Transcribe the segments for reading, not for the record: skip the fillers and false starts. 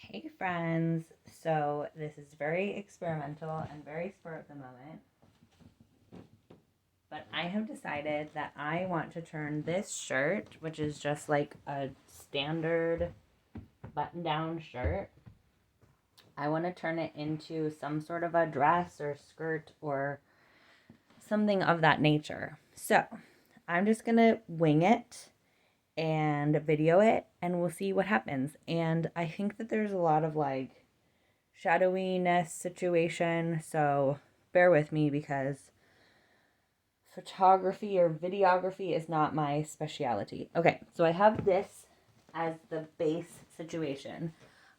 Hey friends, so this is very experimental and very spur of the moment, but I have decided that I want to turn this shirt, which is just like a standard button down shirt, I want to turn it into some sort of a dress or skirt or something of that nature. So I'm just gonna wing it and video it and we'll see what happens. And I think that there's a lot of like shadowiness situation. So bear with me because photography or videography is not my specialty. Okay, so I have this as the base situation.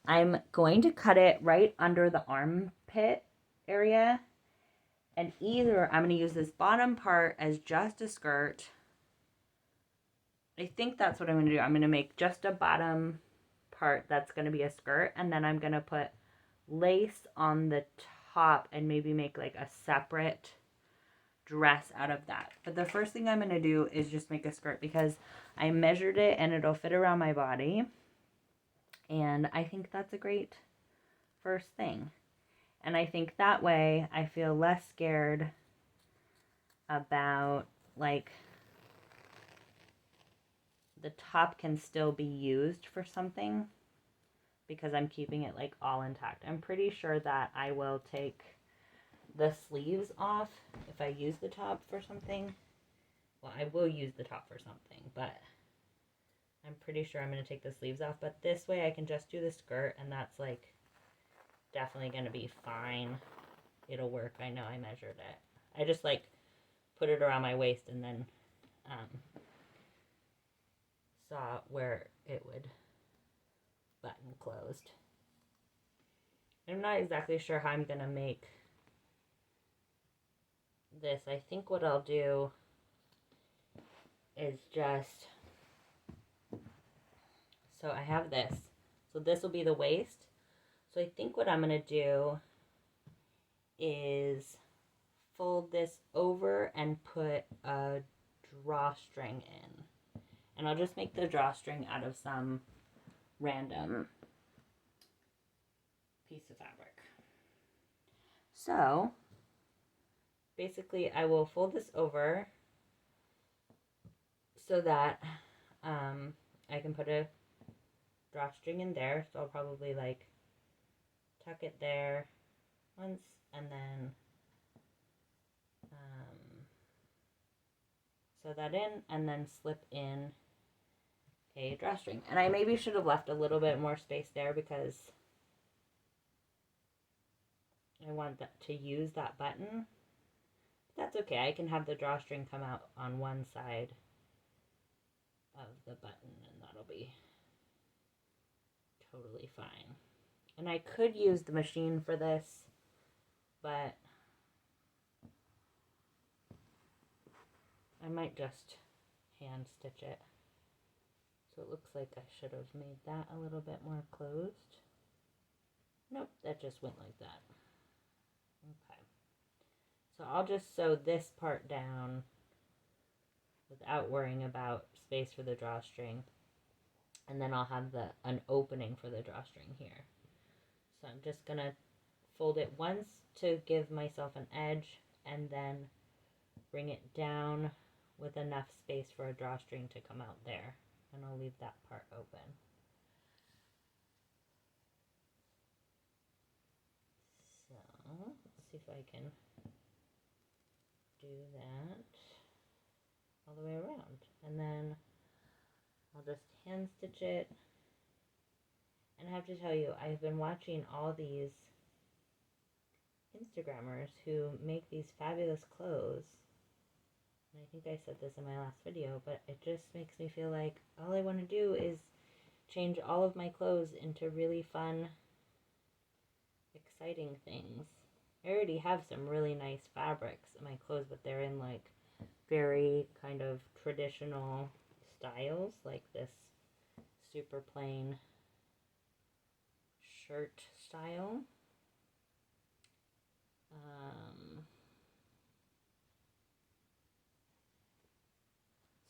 I'm going to cut it right under the armpit area. And either I'm going to use this bottom part as just a skirt. I think that's what I'm going to do. I'm going to make just a bottom part that's going to be a skirt. And then I'm going to put lace on the top and maybe make like a separate dress out of that. But the first thing I'm going to do is just make a skirt because I measured it and it'll fit around my body. And I think that's a great first thing. And I think that way I feel less scared about like the top can still be used for something because I'm keeping it like all intact. I'm pretty sure that I will take the sleeves off if I use the top for something. Well, I will use the top for something, but I'm pretty sure I'm going to take the sleeves off. But this way I can just do the skirt, and that's like definitely going to be fine. It'll work. I know I measured it. I just like put it around my waist and then saw where it would button closed. I'm not exactly sure how I'm going to make this. I think what I'll do is just, so I have this. So this will be the waist. So I think what I'm going to do is fold this over and put a drawstring in. And I'll just make the drawstring out of some random piece of fabric. So basically I will fold this over so that I can put a drawstring in there. So I'll probably like tuck it there once and then sew that in and then slip in a drawstring. And I maybe should have left a little bit more space there because I want that to use that button. That's okay. I can have the drawstring come out on one side of the button and that'll be totally fine. And I could use the machine for this, but I might just hand stitch it. So it looks like I should have made that a little bit more closed. Nope, that just went like that. Okay. So I'll just sew this part down without worrying about space for the drawstring. And then I'll have an opening for the drawstring here. So I'm just going to fold it once to give myself an edge and then bring it down with enough space for a drawstring to come out there. And I'll leave that part open. So let's see if I can do that all the way around. And then I'll just hand stitch it. And I have to tell you, I've been watching all these Instagrammers who make these fabulous clothes. And I think I said this in my last video, but it just makes me feel like all I want to do is change all of my clothes into really fun, exciting things. I already have some really nice fabrics in my clothes, but they're in like very kind of traditional styles, like this super plain shirt style.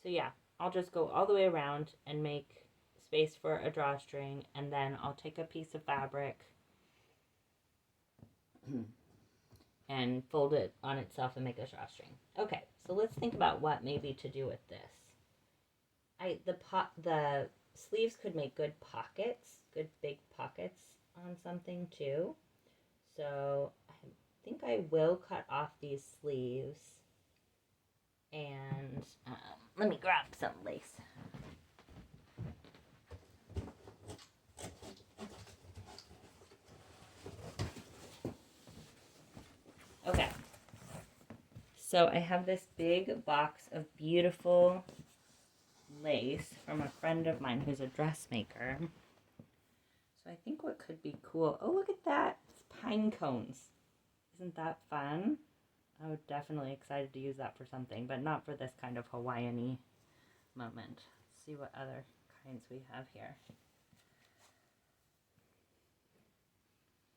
So yeah, I'll just go all the way around and make space for a drawstring, and then I'll take a piece of fabric and fold it on itself and make a drawstring. Okay, so let's think about what maybe to do with this. The sleeves could make good pockets, good big pockets on something too. So I think I will cut off these sleeves, and let me grab some lace. Okay, so I have this big box of beautiful lace from a friend of mine who's a dressmaker. So I think what could be cool, oh, look at that, it's pine cones. Isn't that fun? I would definitely excited to use that for something, but not for this kind of Hawaiian-y moment. Let's see what other kinds we have here.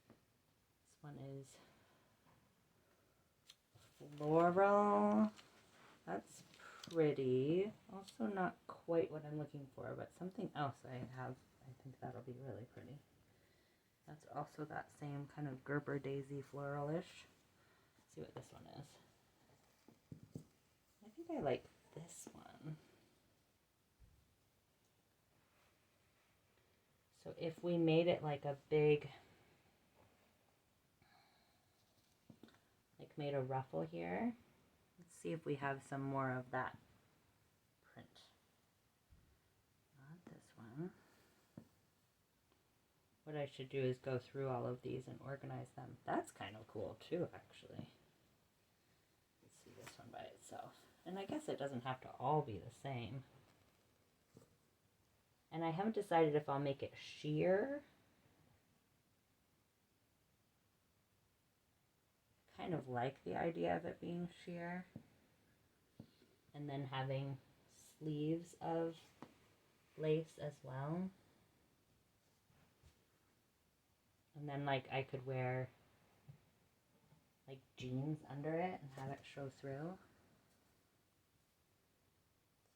This one is floral. That's pretty. Also not quite what I'm looking for, but something else I have. I think that'll be really pretty. That's also that same kind of Gerber daisy floralish. Let's see what this one is. I think I like this one. So if we made it like a big, like made a ruffle here, let's see if we have some more of that print. Not this one. What I should do is go through all of these and organize them. That's kind of cool too, actually. Let's see this one by itself. And I guess it doesn't have to all be the same. And I haven't decided if I'll make it sheer. Kind of like the idea of it being sheer. And then having sleeves of lace as well. And then like I could wear like jeans under it and have it show through.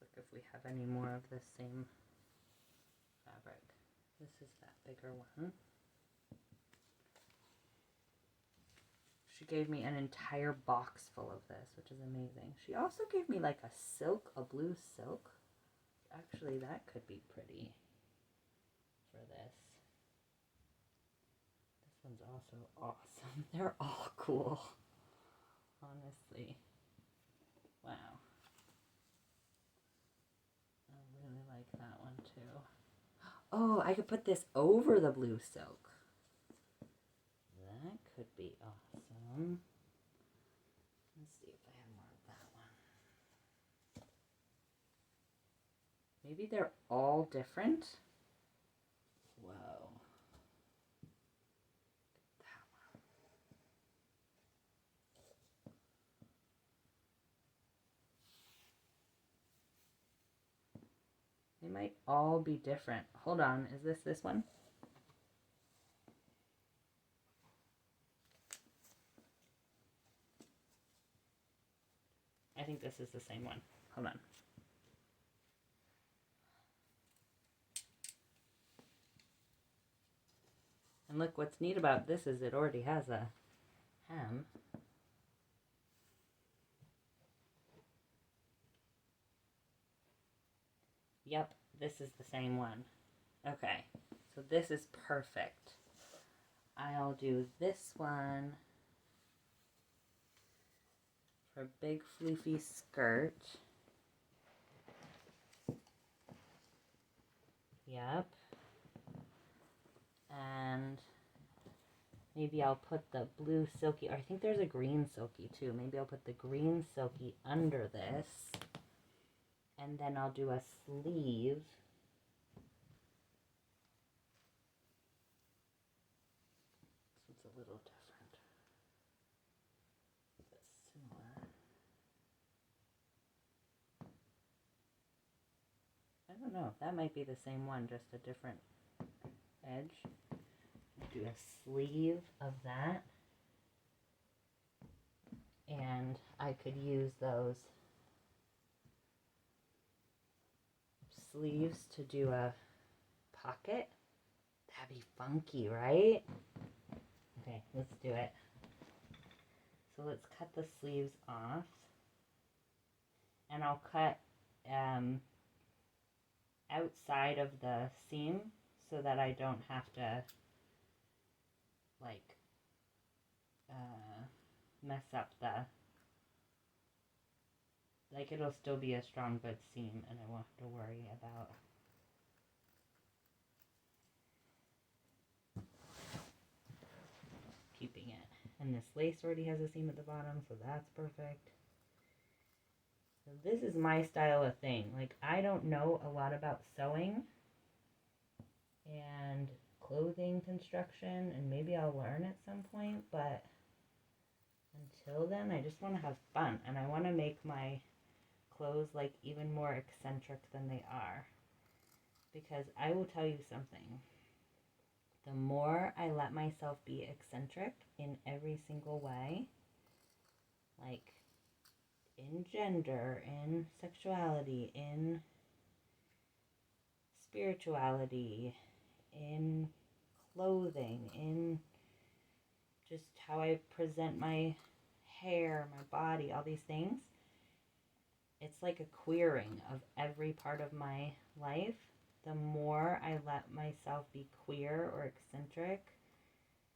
Let's look if we have any more of the same fabric. This is that bigger one. She gave me an entire box full of this, which is amazing. She also gave me like a silk, a blue silk. Actually, that could be pretty for this. This one's also awesome. They're all cool. Honestly. Wow. I really like that one too. Oh, I could put this over the blue silk. That could be awesome. Let's see if I have more of that one. Maybe they're all different. Whoa. That one. They might all be different. Hold on, is this one? I think this is the same one. Hold on. And look, what's neat about this is it already has a hem. Yep, this is the same one. Okay, so this is perfect. I'll do this one for a big floofy skirt. Yep. And maybe I'll put the blue silky, or I think there's a green silky too. Maybe I'll put the green silky under this. And then I'll do a sleeve. So it's a little different. But similar. I don't know. That might be the same one, just a different edge. Do a sleeve of that. And I could use those sleeves to do a pocket. That'd be funky, right? Okay, let's do it. So let's cut the sleeves off. And I'll cut outside of the seam so that I don't have to like mess up the, like it'll still be a strong good seam and I won't have to worry about keeping it. And this lace already has a seam at the bottom, so that's perfect. So this is my style of thing. Like, I don't know a lot about sewing and clothing construction, and maybe I'll learn at some point, but until then, I just want to have fun, and I want to make my clothes like even more eccentric than they are. Because I will tell you something. The more I let myself be eccentric in every single way, like in gender, in sexuality, in spirituality, in clothing, in just how I present my hair, my body, all these things, it's like a queering of every part of my life. The more I let myself be queer or eccentric,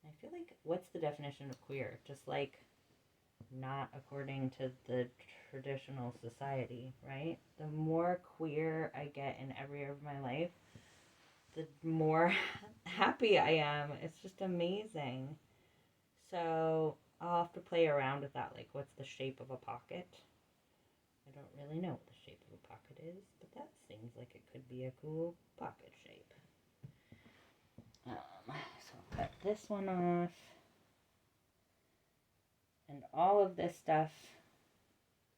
I feel like, what's the definition of queer? Just like not according to the traditional society, right? The more queer I get in every area of my life, the more happy I am. It's just amazing. So I'll have to play around with that. Like, what's the shape of a pocket? I don't really know what the shape of a pocket is, but that seems like it could be a cool pocket shape. So I'll cut this one off. And all of this stuff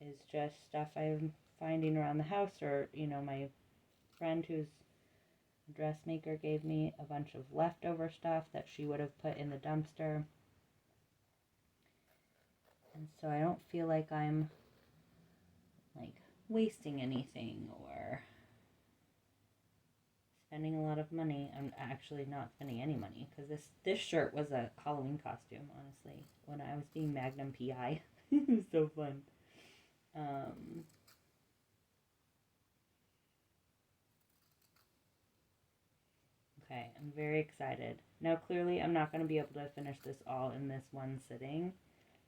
is just stuff I'm finding around the house, or, you know, my friend who's a dressmaker gave me a bunch of leftover stuff that she would have put in the dumpster. And so I don't feel like I'm like wasting anything or spending a lot of money. I'm actually not spending any money because this shirt was a Halloween costume, honestly, when I was being Magnum PI. It was so fun. Okay, I'm very excited. Now, clearly, I'm not going to be able to finish this all in this one sitting,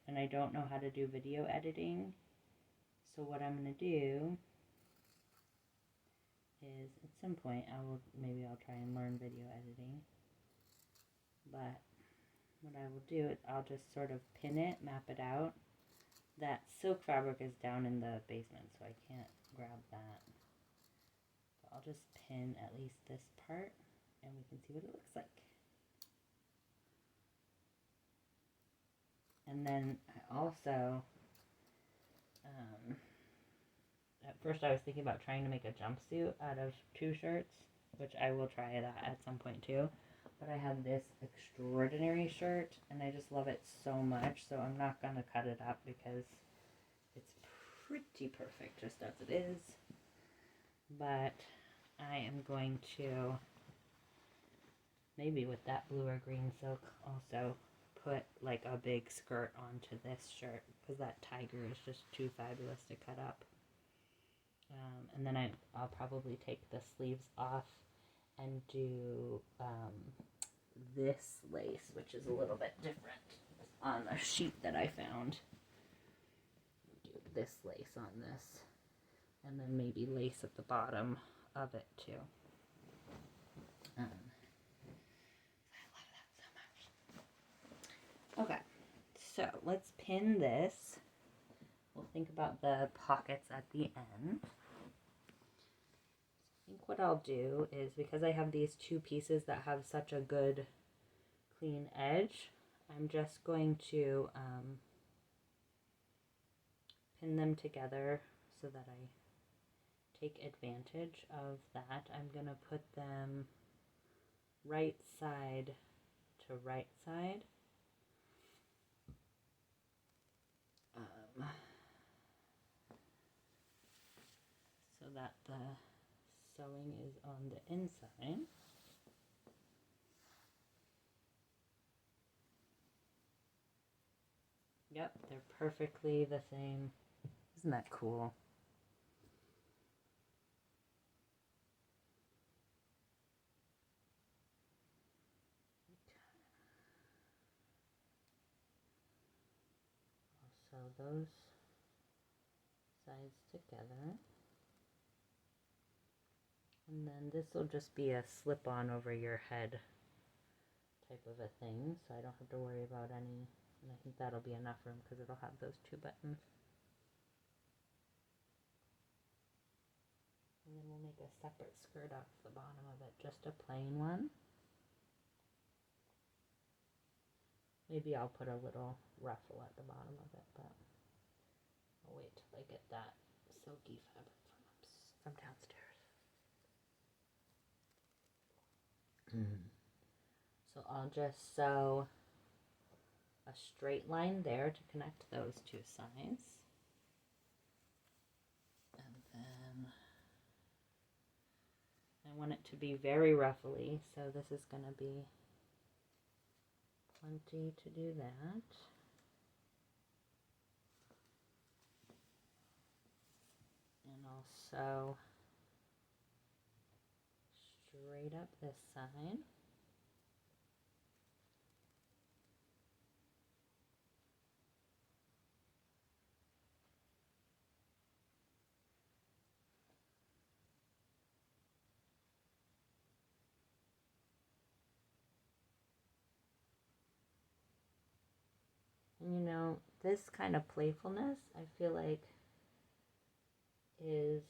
and I don't know how to do video editing. So what I'm going to do is, at some point, maybe I'll try and learn video editing. But what I will do is I'll just sort of pin it, map it out. That silk fabric is down in the basement, so I can't grab that. But I'll just pin at least this part, and we can see what it looks like. And then I also, at first I was thinking about trying to make a jumpsuit out of 2 shirts, which I will try that at some point too. But I have this extraordinary shirt, and I just love it so much, so I'm not going to cut it up because it's pretty perfect just as it is. But I am going to, maybe with that blue or green silk, also put like a big skirt onto this shirt, because that tiger is just too fabulous to cut up. And then I'll probably take the sleeves off and do this lace, which is a little bit different, on a sheet that I found. Do this lace on this, and then maybe lace at the bottom of it too. I love that so much. Okay, so let's pin this. We'll think about the pockets at the end. I think what I'll do is, because I have these 2 pieces that have such a good clean edge, I'm just going to pin them together so that I take advantage of that. I'm going to put them right side to right side. So that the sewing is on the inside. Yep, they're perfectly the same. Isn't that cool? So those sides together. And then this will just be a slip-on over your head type of a thing, so I don't have to worry about any, and I think that'll be enough room because it'll have those 2 buttons. And then we'll make a separate skirt off the bottom of it, just a plain one. Maybe I'll put a little ruffle at the bottom of it, but I'll wait till I get that silky fabric from downstairs. So I'll just sew a straight line there to connect those 2 sides. And then I want it to be very ruffly, so this is going to be plenty to do that. And I'll sew straight up this side. And you know, this kind of playfulness, I feel like, is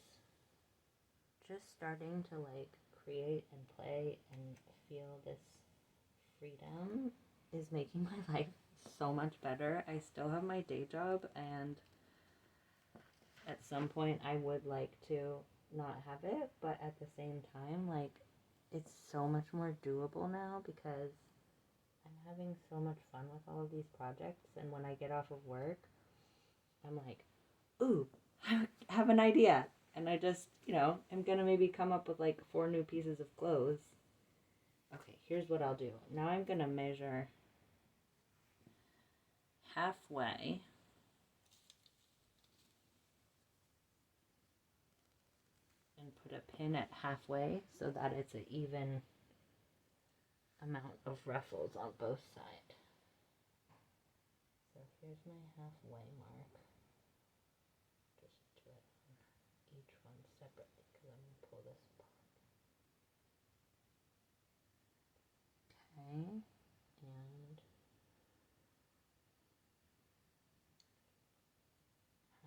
just starting to like create and play and feel this freedom is making my life so much better. I still have my day job, and at some point I would like to not have it, but at the same time, like, it's so much more doable now because I'm having so much fun with all of these projects. And when I get off of work, I'm like, ooh, I have an idea. And I just, I'm going to maybe come up with like 4 new pieces of clothes. Okay, here's what I'll do. Now I'm going to measure halfway. And put a pin at halfway so that it's an even amount of ruffles on both sides. So here's my halfway mark. Just do it on each one separately because I'm going to pull this apart. Okay, and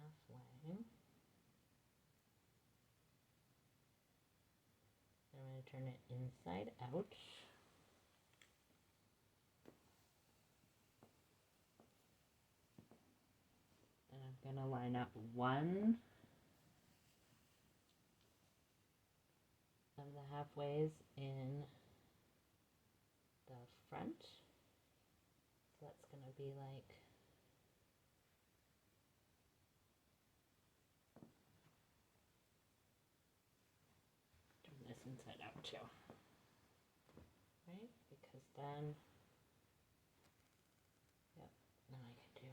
halfway. I'm going to turn it inside out. And I'm going to line up one of the halfways in the front. So that's going to be like this inside out too, right? Because then, yep, then I can do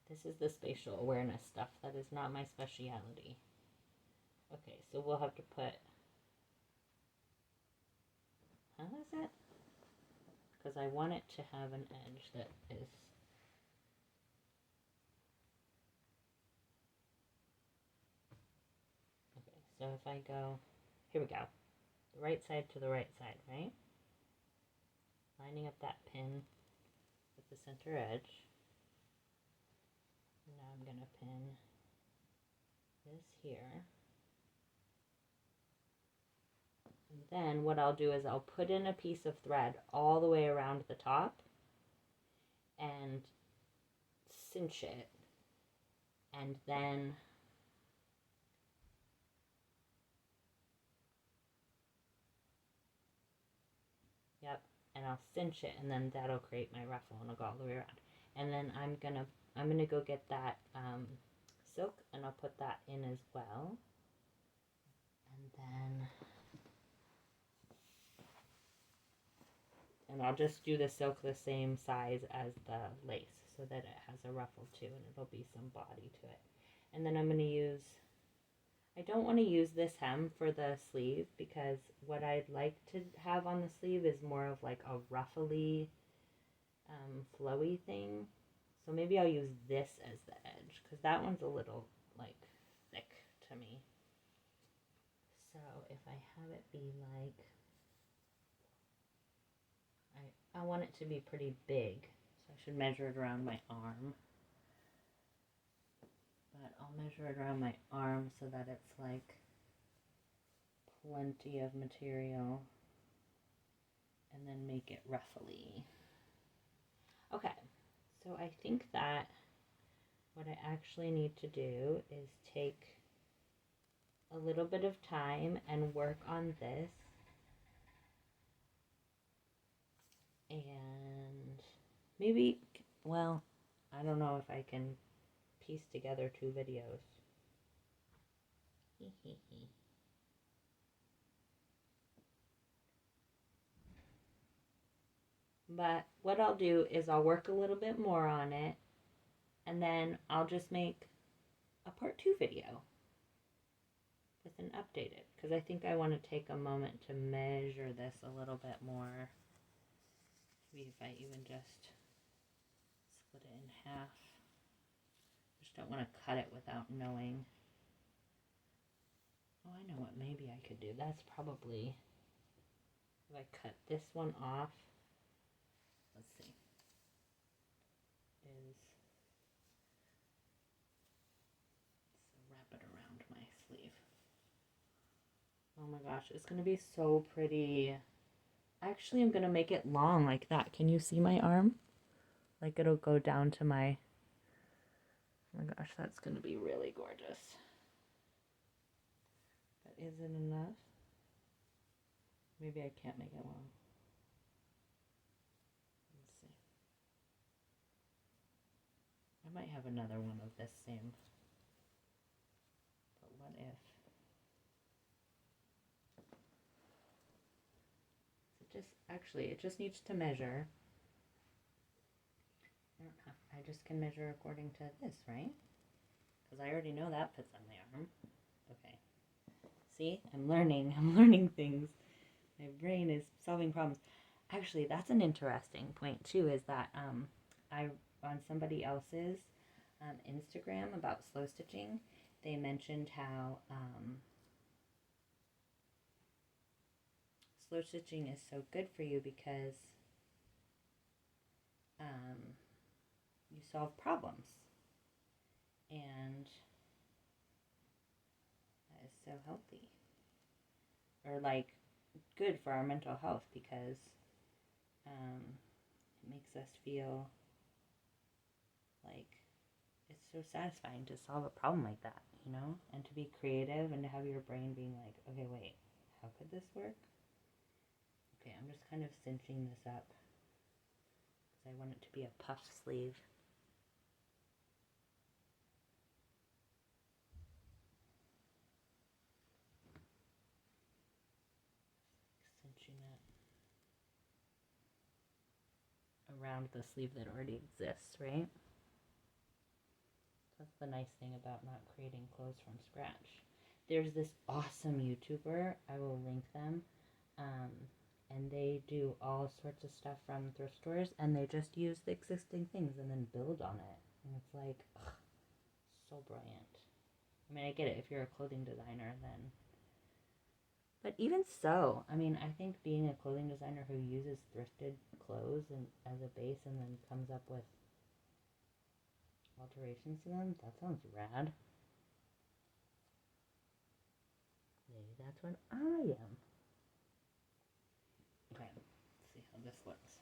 this is the spatial awareness stuff that is not my speciality. Okay, so we'll have to put, how is it? Because I want it to have an edge that is so if I go, here we go, the right side to the right side, right? Lining up that pin with the center edge. Now I'm going to pin this here. And then what I'll do is I'll put in a piece of thread all the way around the top and cinch it. And then yep, and I'll cinch it, and then that'll create my ruffle, and I'll go all the way around. And then I'm gonna go get that silk, and I'll put that in as well. And then And I'll just do the silk the same size as the lace so that it has a ruffle too, and it'll be some body to it. And then I'm going to use, I don't want to use this hem for the sleeve because what I'd like to have on the sleeve is more of like a ruffly, flowy thing. So maybe I'll use this as the edge because that one's a little like thick to me. So if I have it be like, I want it to be pretty big, so I should measure it around my arm. But I'll measure it around my arm so that it's like plenty of material, and then make it ruffly. Okay, so I think that what I actually need to do is take a little bit of time and work on this. And maybe, well, I don't know if I can piece together 2 videos. But what I'll do is I'll work a little bit more on it, and then I'll just make a part 2 video with an updated, because I think I want to take a moment to measure this a little bit more. Maybe if I even just split it in half. Just don't want to cut it without knowing. Oh, I know what maybe I could do. That's probably, if I cut this one off, let's see, is, so wrap it around my sleeve. Oh my gosh, it's going to be so pretty. Actually, I'm going to make it long like that. Can you see my arm? Like it'll go down to my, oh my gosh, that's going to be really gorgeous. But is it enough? Maybe I can't make it long. Let's see. I might have another one of this same. But what if? It just needs to measure. I just can measure according to this, right? Because I already know that fits on my arm. Okay. See, I'm learning things. My brain is solving problems. Actually, that's an interesting point too, is that I, on somebody else's Instagram about slow stitching, they mentioned how slow stitching is so good for you because you solve problems, and that is so healthy, or like good for our mental health, because it makes us feel like it's so satisfying to solve a problem like that, you know, and to be creative and to have your brain being like, okay, wait, how could this work? Okay, I'm just kind of cinching this up because I want it to be a puff sleeve. Cinching it around the sleeve that already exists, right? That's the nice thing about not creating clothes from scratch. There's this awesome YouTuber, I will link them, and they do all sorts of stuff from thrift stores, and they just use the existing things and then build on it. And it's like, ugh, so brilliant. I mean, I get it, if you're a clothing designer, then... But even so, I mean, I think being a clothing designer who uses thrifted clothes and as a base and then comes up with alterations to them, that sounds rad. Maybe that's what I am. Okay, let's see how this looks.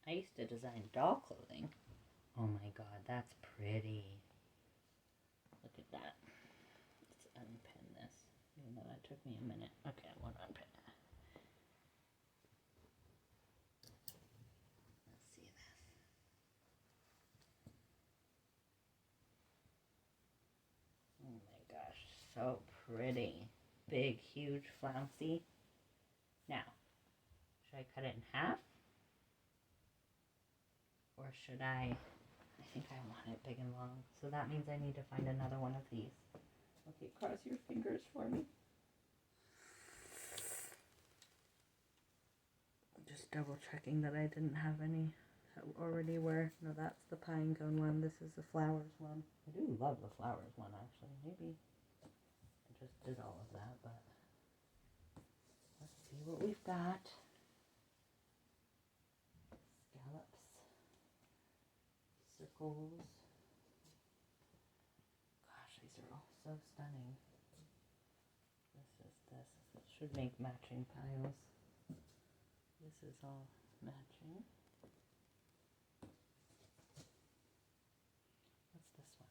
I used to design doll clothing. Oh my god, that's pretty. Look at that. Let's unpin this, even though that took me a minute. Okay, I won't unpin it. Let's see this. so pretty. Big, huge, flouncy. Now, should I cut it in half? Or should I think I want it big and long. So that means I need to find another one of these. Okay, cross your fingers for me. Just double checking that I didn't have any that already were. No, that's the pine cone one. This is the flowers one. I do love the flowers one, actually. Maybe I just did all of that, but let's see what we've got. Scallops, circles. Gosh, these are all so stunning. This should make matching piles. This is all matching. What's this one?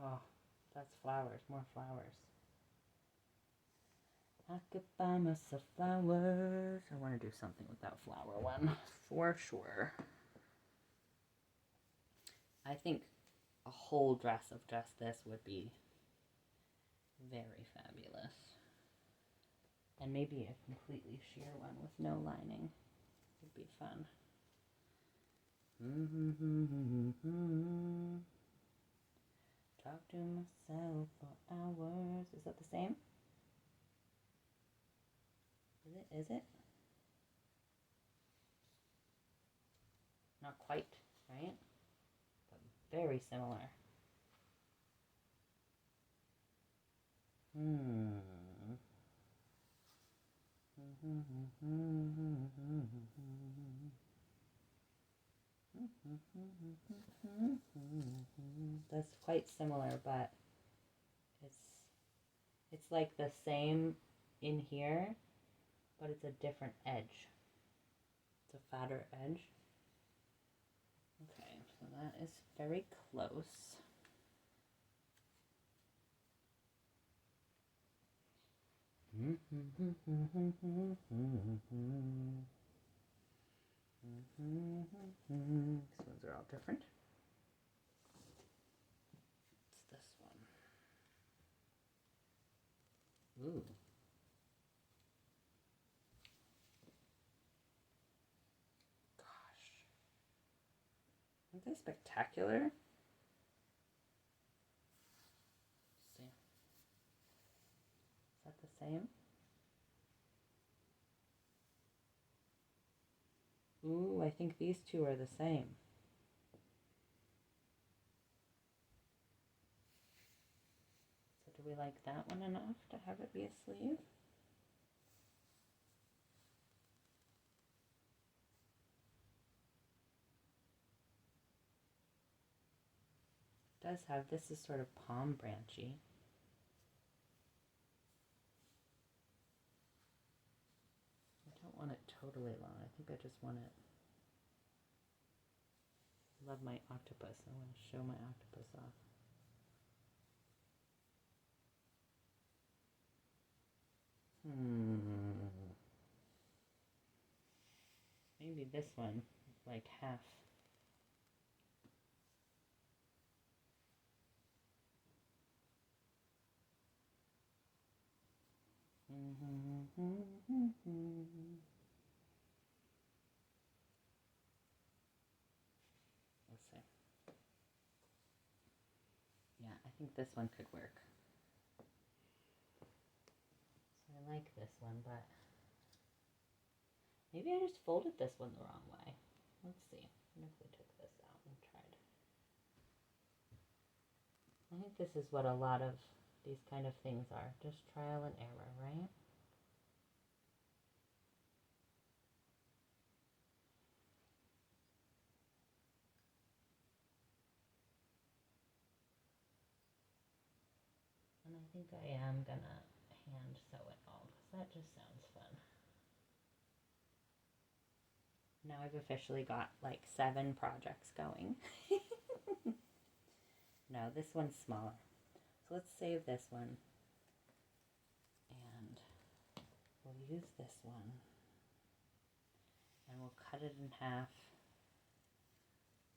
Oh, that's flowers, more flowers. I could buy myself flowers. I want to do something with that flower one, for sure. I think a whole dress of just this would be very fabulous. And maybe a completely sheer one with no lining would be fun. Talk to myself for hours. Is that the same? Is it? Not quite, right? But very similar. That's quite similar, but it's like the same in here, but it's a different edge. It's a fatter edge. Okay, so that is very close. These ones are all different. It's this one. Ooh. Gosh. Aren't they spectacular? Let's see. Is that the same? Ooh, I think these two are the same. So do we like that one enough to have it be a sleeve? It does have, this is sort of palm branchy. I don't want it totally long. I think I just want it. I love my octopus. I want to show my octopus off. Maybe this one, like half. Let's see. Yeah, I think this one could work. So I like this one, but maybe I just folded this one the wrong way. Let's see. What if we took this out and tried? I think this is what a lot of these kind of things are. Just trial and error, right? And I think I am gonna hand sew it all because that just sounds fun. Now I've officially got like 7 projects going. No, this one's smaller. So let's save this one. And we'll use this one. And we'll cut it in half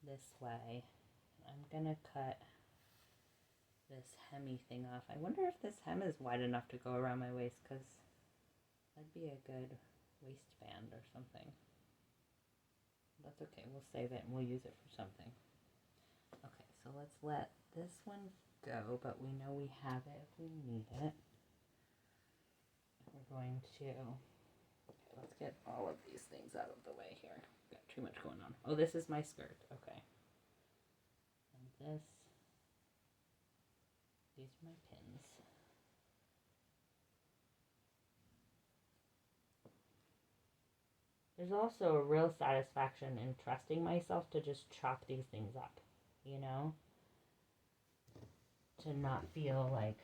this way. I'm gonna cut this hemmy thing off. I wonder if this hem is wide enough to go around my waist, because that'd be a good waistband or something. That's okay, we'll save it and we'll use it for something. Okay, so let's let this one go, but we know we have it if we need it. We're going to, okay, let's get all of these things out of the way here. Got too much going on. Oh, this is my skirt, okay. And this, these are my pins. There's also a real satisfaction in trusting myself to just chop these things up, you know? To not feel like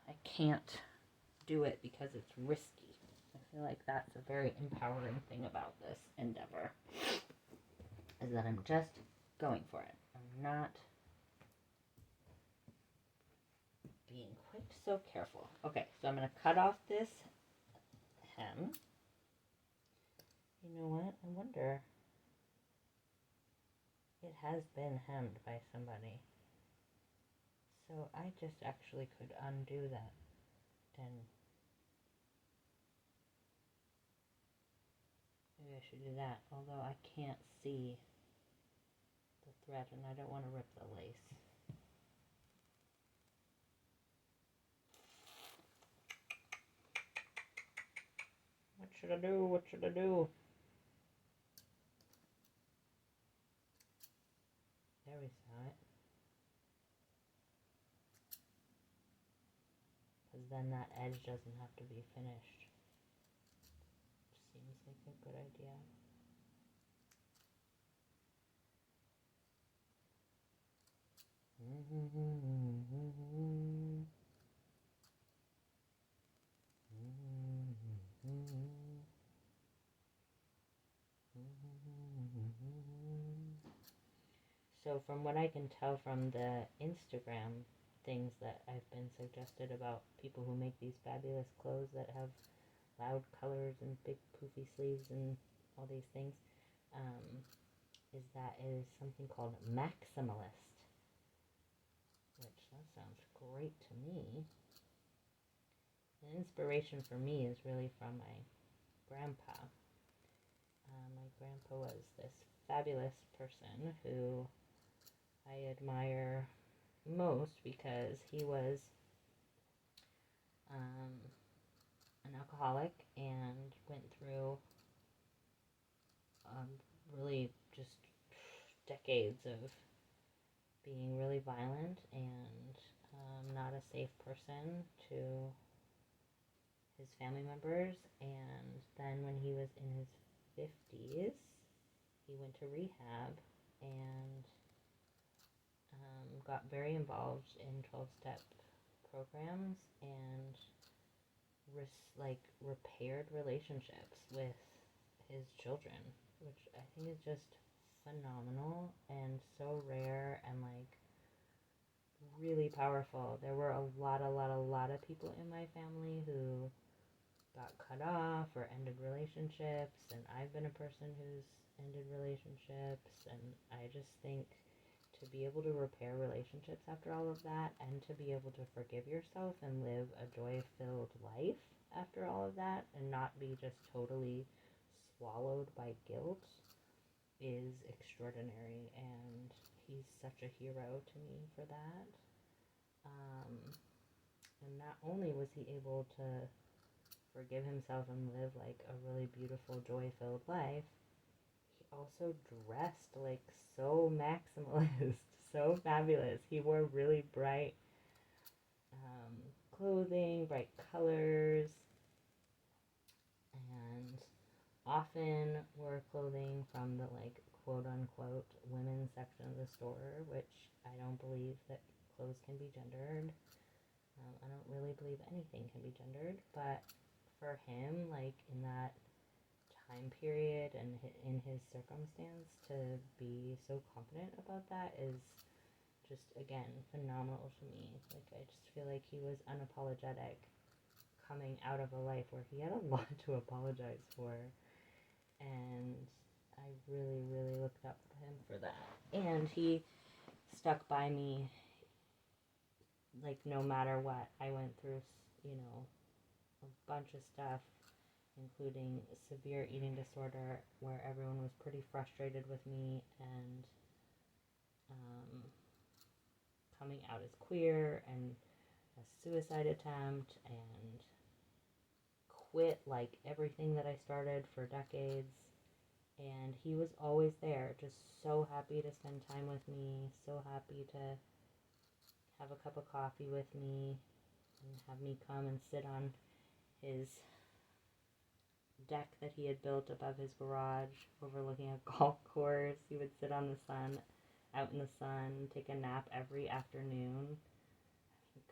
I can't do it because it's risky. I feel like that's a very empowering thing about this endeavor, is that I'm just going for it. I'm not being quite so careful. Okay, so I'm going to cut off this hem. You know what? I wonder. It has been hemmed by somebody. So I just actually could undo that. Then maybe I should do that. Although I can't see the thread and I don't want to rip the lace. What should I do? What should I do? There we saw it. Because then that edge doesn't have to be finished. Seems like a good idea. So from what I can tell from the Instagram things that I've been suggested about people who make these fabulous clothes that have loud colors and big poofy sleeves and all these things, is that is something called maximalist, which that sounds great to me. The inspiration for me is really from my grandpa. My grandpa was this fabulous person who I admire most because he was an alcoholic and went through really just decades of being really violent and not a safe person to his family members. And then when he was in his 50s, he went to rehab and got very involved in 12-step programs and repaired relationships with his children, which I think is just phenomenal and so rare and like really powerful. There were a lot of people in my family who got cut off or ended relationships, and I've been a person who's ended relationships, and I just think to be able to repair relationships after all of that and to be able to forgive yourself and live a joy-filled life after all of that and not be just totally swallowed by guilt is extraordinary, and he's such a hero to me for that. And not only was he able to forgive himself and live like a really beautiful, joy-filled life, he also dressed like so maximalist, so fabulous. He wore really bright clothing, bright colors, and often wore clothing from the like quote-unquote women's section of the store, which I don't believe that clothes can be gendered. I don't really believe anything can be gendered, but for him, like in that time period and in his circumstance, to be so confident about that is just, again, phenomenal to me. Like, I just feel like he was unapologetic coming out of a life where he had a lot to apologize for, and I really, really looked up to him for that. And he stuck by me like, no matter what, I went through, a bunch of stuff, including severe eating disorder, where everyone was pretty frustrated with me, and um, coming out as queer, and a suicide attempt, and quit like everything that I started for decades. And he was always there, just so happy to spend time with me, so happy to have a cup of coffee with me, and have me come and sit on his deck that he had built above his garage, overlooking a golf course. He would sit on the sun, out in the sun, take a nap every afternoon.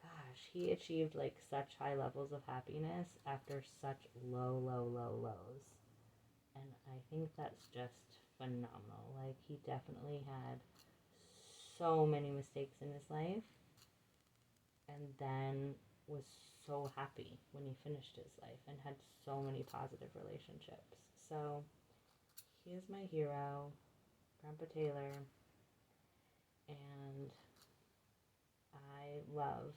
Gosh, he achieved like such high levels of happiness after such low lows. And I think that's just phenomenal. Like, he definitely had so many mistakes in his life, and then was so happy when he finished his life and had so many positive relationships. So he is my hero, Grandpa Taylor, and I love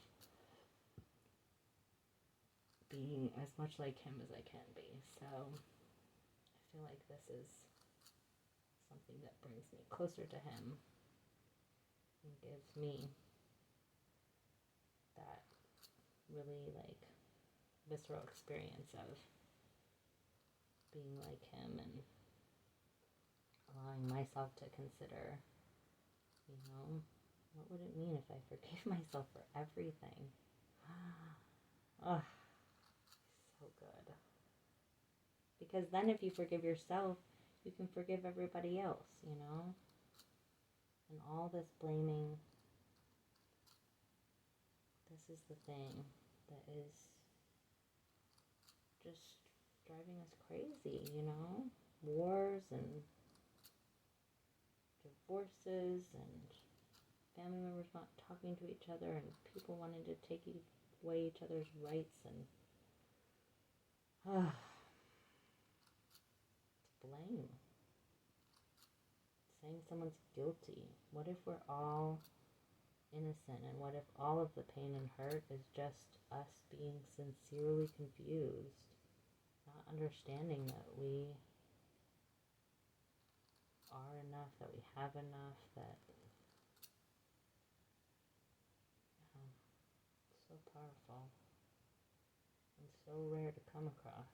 being as much like him as I can be. So I feel like this is something that brings me closer to him and gives me that really like visceral experience of being like him, and allowing myself to consider, what would it mean if I forgave myself for everything? Oh, so good. Because then if you forgive yourself, you can forgive everybody else, And all this blaming, this is the thing that is just driving us crazy, Wars and divorces and family members not talking to each other, and people wanting to take away each other's rights, and blame. Saying someone's guilty. What if we're all innocent, and what if all of the pain and hurt is just us being sincerely confused, not understanding that we are enough, that we have enough, that it's so powerful and so rare to come across.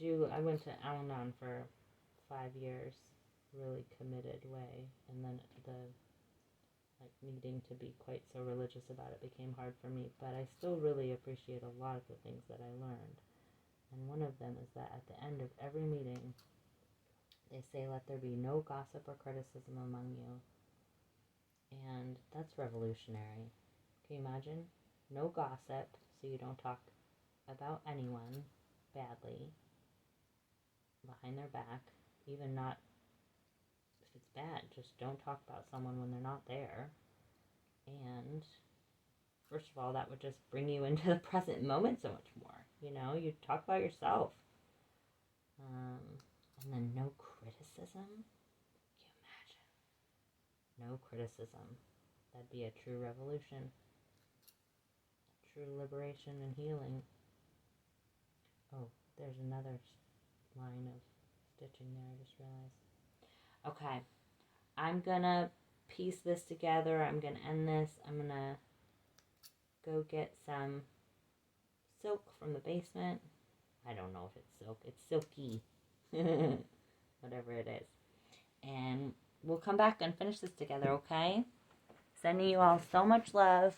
I went to Al-Anon for 5 years, really committed way, and then the needing to be quite so religious about it became hard for me, but I still really appreciate a lot of the things that I learned. And one of them is that at the end of every meeting, they say, let there be no gossip or criticism among you. And that's revolutionary. Can you imagine? No gossip, so you don't talk about anyone badly behind their back, even not if it's bad. Just don't talk about someone when they're not there. And first of all, that would just bring you into the present moment so much more. You talk about yourself. And then no criticism. Can you imagine? No criticism. That'd be a true revolution. A true liberation and healing. Oh, there's another line of stitching there, I just realized. Okay, I'm gonna piece this together. I'm gonna end this. I'm gonna go get some silk from the basement. I don't know if it's silk. It's silky. Whatever it is. And we'll come back and finish this together, okay? Sending you all so much love.